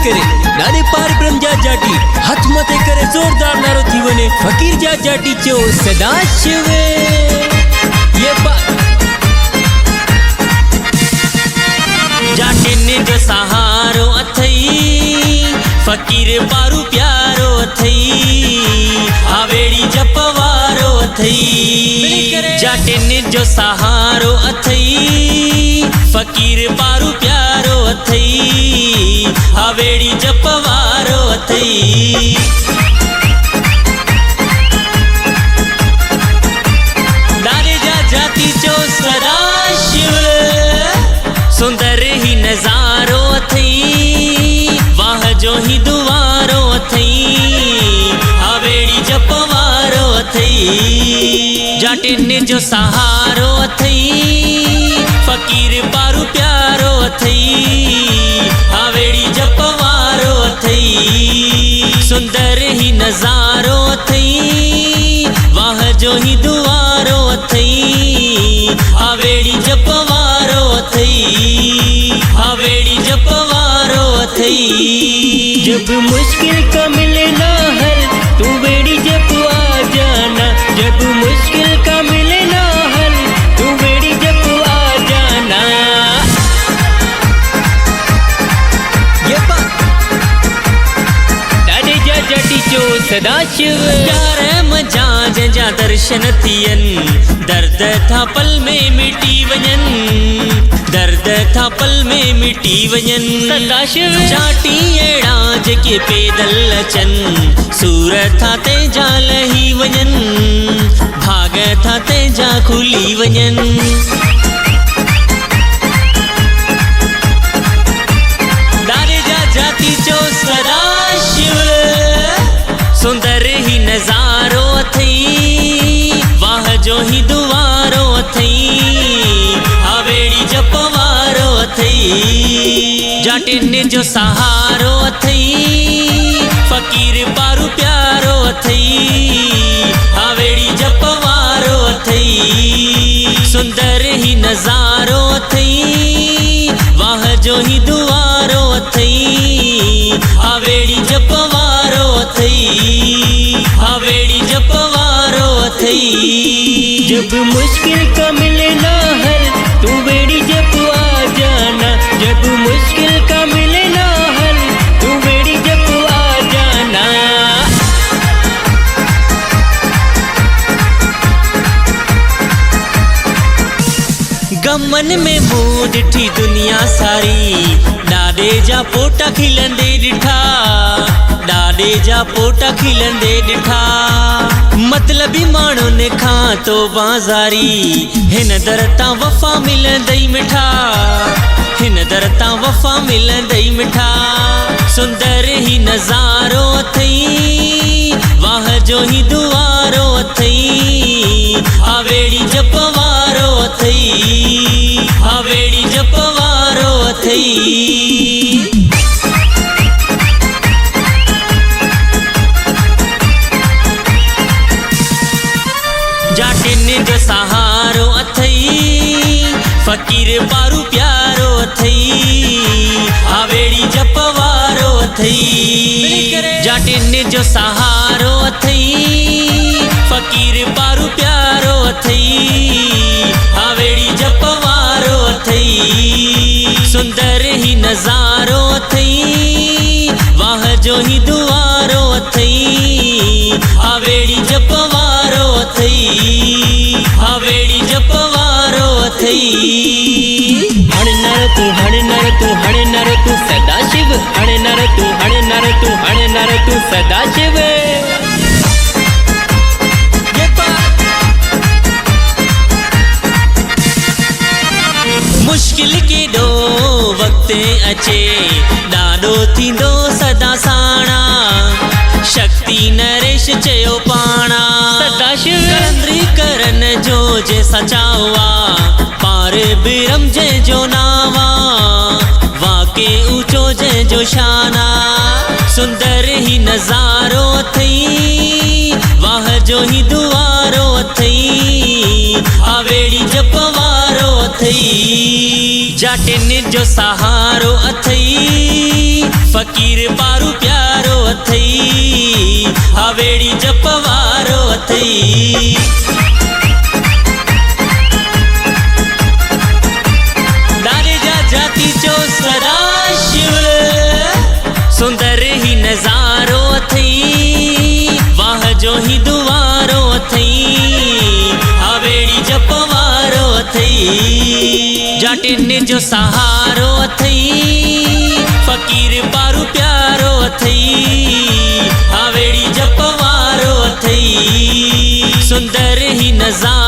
करे नाने पार ब्रह्म जा जाटी हाथ मथे करे जोरदार नारो थी वने फकीर जा जाटी चो सदाशिव ये जाटे ने जो सहारो अथई फकीर पारू प्यारो अथई आवेड़ी जपवारो अथई जाटे ने जो सहारो अथई फकीर पारू प्यारो अथई आवेड़ी जपवारो अथई दारे जा जाती चो सदाशिव सुंदर ही नजारो अथई वाह जो ही दुआरो अथई आवेड़ी जपवारो अथई जाटे ने जो सहारो अथई फकीर पारू प्यारो अथई आवेड़ी जपवारो अथई सुंदर ही नजारो अथई वाह जो ही दुआरो अथई आवेड़ी जपवारो अथई आवेड़ी जपवारो अथई जब मुश्किल का मिले ना हल तू बेड़ी जप आ जाना जब मुश्किल का मिले ना हल तू बेड़ी जप आ जाना ये दादे जा जाटी चो सदाशिव यार मजा जा दर्शन थियन दर्द था पल में मिटी वजन दर्द था पल में मिटी वजन सदाशिव चाटी एड़ा जेके पैदल अचन सूर था ते जा लही वजन भाग था ते जा खुली वजन दारे जा जाती चो सदाशिव सुंदर ही नजारो अथई वाह जो ही दुआरो अथई आवेड़ी जपवारो अथई जाटे ने जो सहारो अथई फकीर पारू प्यारो अथई आवेड़ी जपवारो अथई सुंदर ही नजारो अथई वाह जो ही दुआरो अथई आवेड़ी जपवारो अथई आवेड़ी जपवारो अथई जब मुश्किल का मिले ना हल तू बेड़ी जप आ जाना जब मुश्किल का मिले ना हल तू बेड़ी जप आ जाना गमन में मूड थी दुनिया सारी डाडे जा पोटा खिलंदे डिठा डाडे जा पोटा खिलंदे डिठा मतलबी माण्हू ने खा तो बाज़ारी हिन दरता वफ़ा मिलंदई मिठा हिन दरता वफ़ा मिलंदई मिठा सुंदर ही नज़ारो अथई वाह जो ही दुआरो अथई आवेड़ी जपवारो अथई आवेड़ी जपवारो अथई जाटे ने जो सहारो अथई फकीर पारू प्यारो अथई आवेड़ी जपवारो अथई जाटे ने जो सहारो अथई फकीर पारू प्यारो अथई आवेड़ी जपवारो अथई सुंदर ही नजारो अथई वाह जो ही दुआरो अथई आवेड़ी जपवारो अथई आवेड़ी जपवारो अथई हण नर तू सदाशिव हण नर तू सदाशिव मुश्किल के दो वक्त अचे ॾाढो थींदो सदा साणा शक्ति नरेश चयो पाणा सदाशिव कलंदरी करन जो जैसा चावा पार बिरम जंहिंजो नावा वाके ऊंचो जंहिंजो शाना सुंदर ही नज़ारो अथई वाह जो ही दुआरो अथई आवेड़ी जपवारो अथई जाटिन जो सहारो अथई फकीर पारू प्यारो अथई हवेड़ी जपवारो अथई दारे जा जाती जो सदाशिव सुंदर ही नजारो अथई वाह जो ही दुआरो अथई हवेड़ी जपवारो अथई जाटिन जो सहारो अथई फकीर पारू प्यारो अथई हवेड़ी जपवारो अथई सुंदर ही नजारो